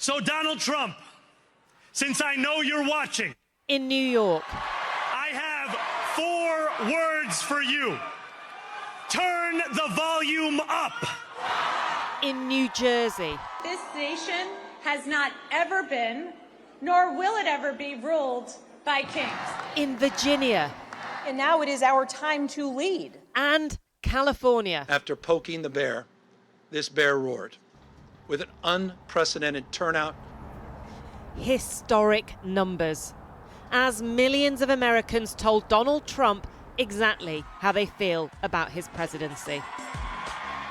So, Donald Trump, since I know you're watching, in New York, I have 4 words for you. Turn the volume up. in New Jersey, This nation has not ever been, nor will it ever be, ruled by kings. in Virginia, And now it is our time to lead. and California. After poking the bear, this bear roared with an unprecedented turnout. Historic numbers, as millions of Americans told Donald Trump exactly how they feel about his presidency.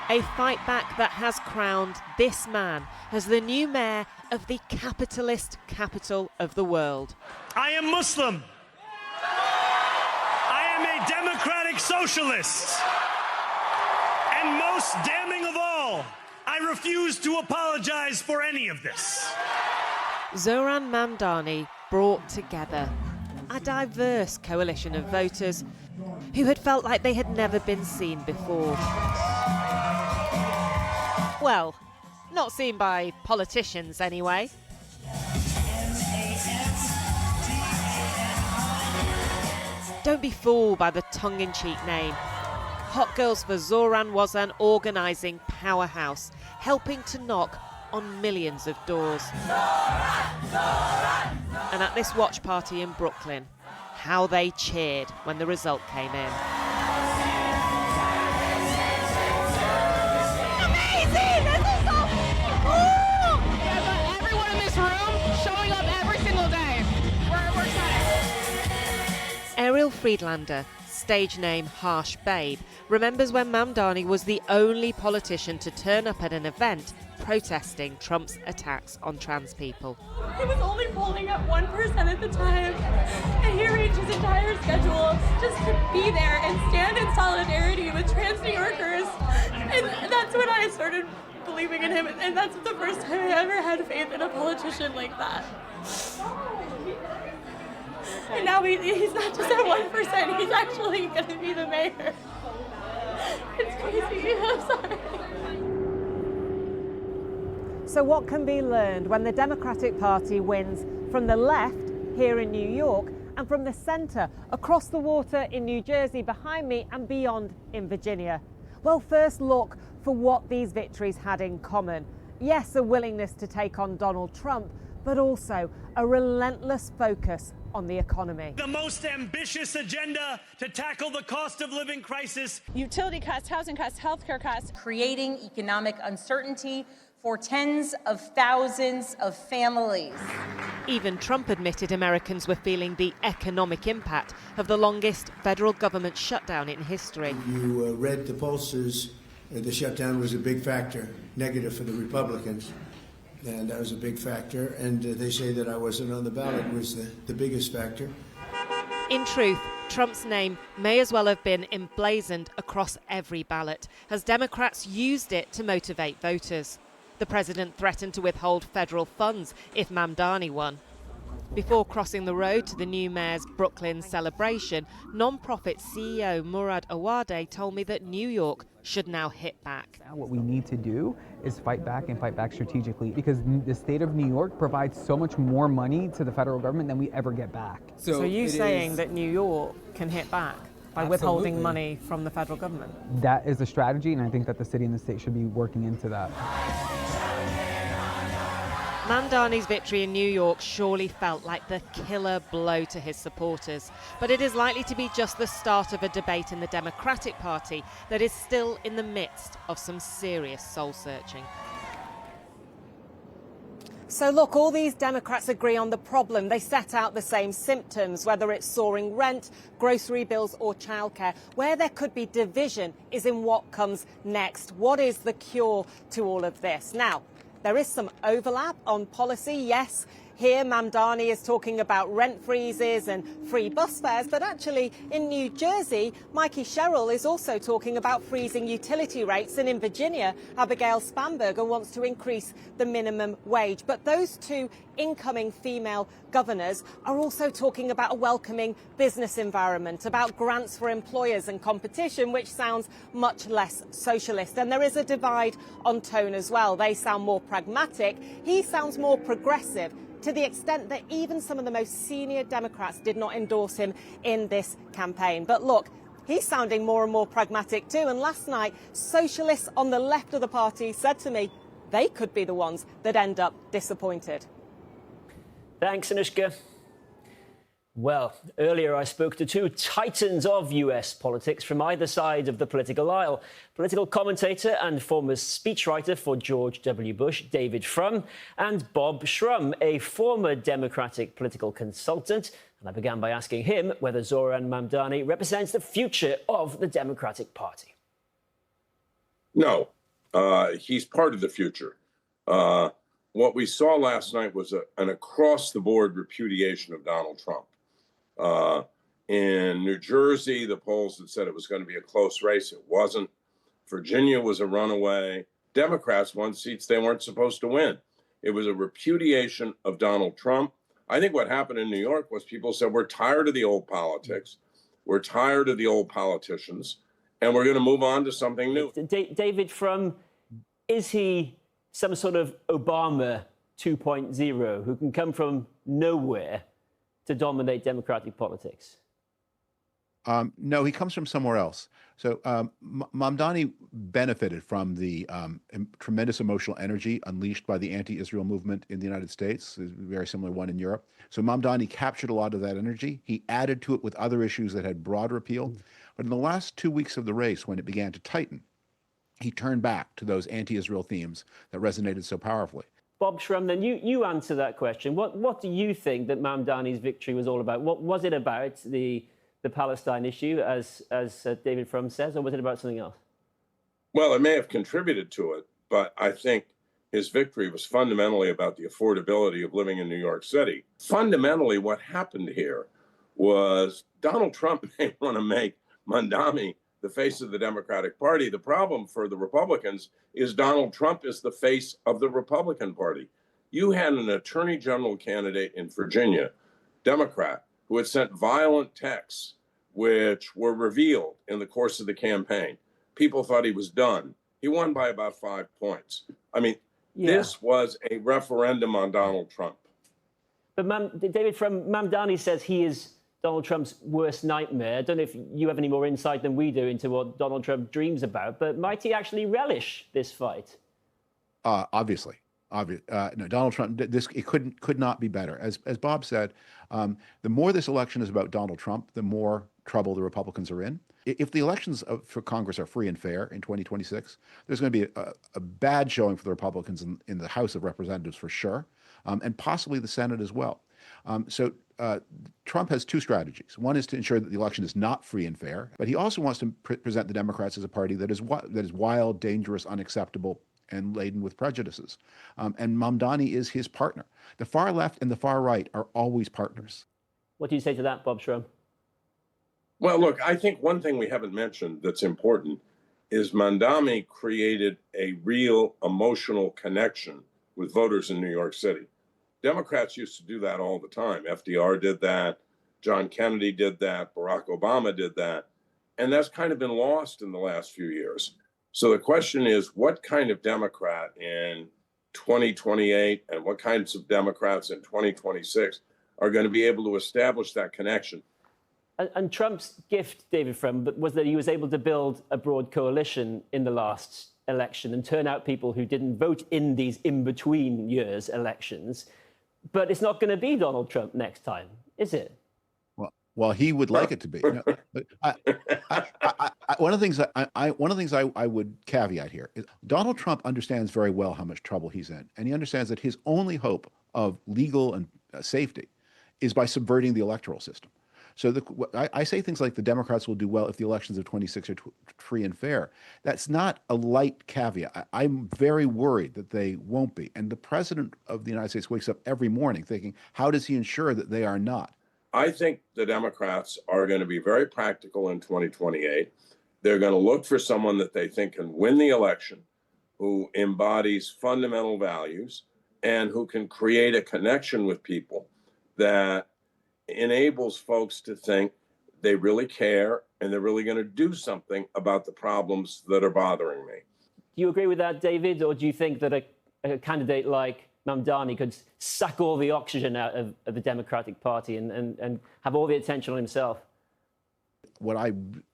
A fight back that has crowned this man as the new mayor of the capitalist capital of the world. I am Muslim. I am a democratic socialist. And most damning of all, I refuse to apologize for any of this. Zohran Mamdani brought together a diverse coalition of voters who had felt like they had never been seen before. Well, not seen by politicians anyway. Don't be fooled by the tongue-in-cheek name. Hot Girls for Zohran was an organising powerhouse, helping to knock on millions of doors. And at this watch party in Brooklyn, how they cheered when the result came in. Amazing! This is so cool! Yeah, but everyone in this room showing up every single day. We're excited. Ariel Friedlander, stage name Harsh Babe, remembers when Mamdani was the only politician to turn up at an event protesting Trump's attacks on trans people. He was only polling at 1% at the time, and he arranged his entire schedule just to be there and stand in solidarity with trans New Yorkers. And that's when I started believing in him, and that's the first time I ever had faith in a politician like that. And now he's not just at 1%, he's actually going to be the mayor. It's crazy, I'm sorry. So what can be learned when the Democratic Party wins from the left here in New York and from the centre across the water in New Jersey behind me and beyond in Virginia? Well, first look for what these victories had in common. Yes, a willingness to take on Donald Trump, but also a relentless focus on the economy. The most ambitious agenda to tackle the cost of living crisis. Utility costs, housing costs, healthcare costs. Creating economic uncertainty for tens of thousands of families. Even Trump admitted Americans were feeling the economic impact of the longest federal government shutdown in history. You read the pollsters, the shutdown was a big factor, negative for the Republicans, and that was a big factor. And they say that I wasn't on the ballot was the biggest factor. In truth, Trump's name may as well have been emblazoned across every ballot, as Democrats used it to motivate voters. The president threatened to withhold federal funds if Mamdani won. Before crossing the road to the new mayor's Brooklyn celebration, non-profit CEO Murad Awade told me that New York should now hit back. Now what we need to do is fight back and fight back strategically, because the state of New York provides so much more money to the federal government than we ever get back. So you saying that New York can hit back by withholding money from the federal government? That is a strategy, and I think that the city and the state should be working into that. Mamdani's victory in New York surely felt like the killer blow to his supporters, but it is likely to be just the start of a debate in the Democratic Party that is still in the midst of some serious soul-searching. So look, all these Democrats agree on the problem. They set out the same symptoms, whether it's soaring rent, grocery bills or childcare. Where there could be division is in what comes next. What is the cure to all of this? Now, there is some overlap on policy, yes. Here, Mamdani is talking about rent freezes and free bus fares, but actually in New Jersey, Mikey Sherrill is also talking about freezing utility rates, and in Virginia, Abigail Spanberger wants to increase the minimum wage. But those two incoming female governors are also talking about a welcoming business environment, about grants for employers and competition, which sounds much less socialist. And there is a divide on tone as well. They sound more pragmatic. He sounds more progressive, to the extent that even some of the most senior Democrats did not endorse him in this campaign. But look, he's sounding more and more pragmatic too. And last night, socialists on the left of the party said to me they could be the ones that end up disappointed. Thanks, Anushka. Well, earlier I spoke to two titans of US politics from either side of the political aisle. Political commentator and former speechwriter for George W. Bush, David Frum, and Bob Shrum, a former Democratic political consultant. And I began by asking him whether Zohran Mamdani represents the future of the Democratic Party. No, he's part of the future. What we saw last night was an across-the-board repudiation of Donald Trump. In New Jersey, the polls had said it was going to be a close race. It wasn't. Virginia was a runaway. Democrats won seats they weren't supposed to win. It was a repudiation of Donald Trump. I think what happened in New York was people said, we're tired of the old politics. We're tired of the old politicians, and we're going to move on to something new. David Frum, is he some sort of Obama 2.0 who can come from nowhere to dominate Democratic politics? No, he comes from somewhere else. So Mamdani benefited from the tremendous emotional energy unleashed by the anti-Israel movement in the United States, a very similar one in Europe. So Mamdani captured a lot of that energy. He added to it with other issues that had broader appeal. But in the last 2 weeks of the race, when it began to tighten, he turned back to those anti-Israel themes that resonated so powerfully. Bob Shrum, then you answer that question. What do you think that Mamdani's victory was all about? What was it about the Palestine issue, as David Frum says, or was it about something else? Well, it may have contributed to it, but I think his victory was fundamentally about the affordability of living in New York City. Fundamentally, what happened here was Donald Trump may want to make Mamdani the face of the Democratic Party. The problem for the Republicans is Donald Trump is the face of the Republican Party. You had an attorney general candidate in Virginia, Democrat, who had sent violent texts which were revealed in the course of the campaign. People thought he was done. He won by about 5 points. I mean, This was a referendum on Donald Trump. But David Frum, Mamdani says he is Donald Trump's worst nightmare. I don't know if you have any more insight than we do into what Donald Trump dreams about, but might he actually relish this fight? Obviously. No, Donald Trump, it could not be better. As Bob said, the more this election is about Donald Trump, the more trouble the Republicans are in. If the elections for Congress are free and fair in 2026, there's going to be a bad showing for the Republicans in the House of Representatives for sure, and possibly the Senate as well. So Trump has two strategies. One is to ensure that the election is not free and fair, but he also wants to present the Democrats as a party that is wild, dangerous, unacceptable, and laden with prejudices. And Mamdani is his partner. The far left and the far right are always partners. What do you say to that, Bob Shrum? Well, look, I think one thing we haven't mentioned that's important is Mamdani created a real emotional connection with voters in New York City. Democrats used to do that all the time. FDR did that. John Kennedy did that. Barack Obama did that. And that's kind of been lost in the last few years. So the question is, what kind of Democrat in 2028 and what kinds of Democrats in 2026 are going to be able to establish that connection? And Trump's gift, David Frum, was that he was able to build a broad coalition in the last election and turn out people who didn't vote in these in-between years elections. But it's not going to be Donald Trump next time, is it? Well, he would like it to be. No, one of the things I would caveat here is Donald Trump understands very well how much trouble he's in, and he understands that his only hope of legal and safety is by subverting the electoral system. So I say things like the Democrats will do well if the elections of 26 are free and fair. That's not a light caveat. I'm very worried that they won't be. And the president of the United States wakes up every morning thinking, how does he ensure that they are not? I think the Democrats are going to be very practical in 2028. They're going to look for someone that they think can win the election, who embodies fundamental values, and who can create a connection with people that enables folks to think they really care and they're really going to do something about the problems that are bothering me. Do you agree with that, David, or do you think that a candidate like Mamdani could suck all the oxygen out of the Democratic Party and have all the attention on himself? What I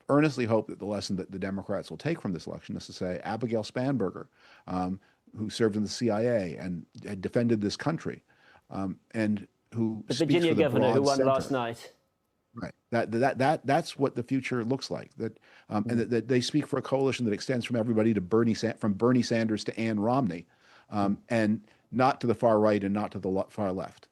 earnestly hope that the lesson that the Democrats will take from this election is to say Abigail Spanberger, who served in the CIA and had defended this country, and who the Virginia governor who won last night. Right. That's what the future looks like. That and that they speak for a coalition that extends from everybody to from Bernie Sanders to Ann Romney, and not to the far right and not to the far left.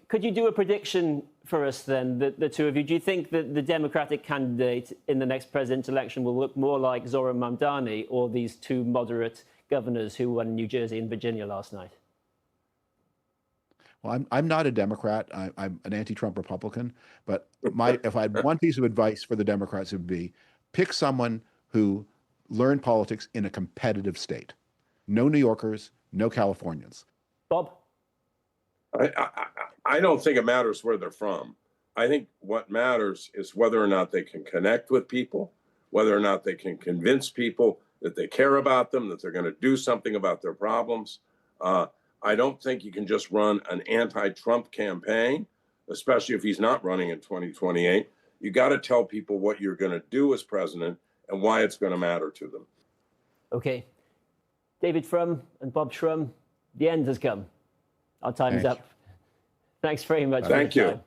Could you do a prediction for us then, the two of you? Do you think that the Democratic candidate in the next presidential election will look more like Zohran Mamdani or these two moderate governors who won New Jersey and Virginia last night? Well, I'm not a Democrat. I'm an anti-Trump Republican. But if I had one piece of advice for the Democrats, it would be pick someone who learned politics in a competitive state. No New Yorkers, no Californians. Bob? I don't think it matters where they're from. I think what matters is whether or not they can connect with people, whether or not they can convince people that they care about them, that they're going to do something about their problems. I don't think you can just run an anti-Trump campaign, especially if he's not running in 2028. You got to tell people what you're going to do as president and why it's going to matter to them. Okay. David Frum and Bob Shrum, the end has come. Our time is up. Thanks very much. Thank you.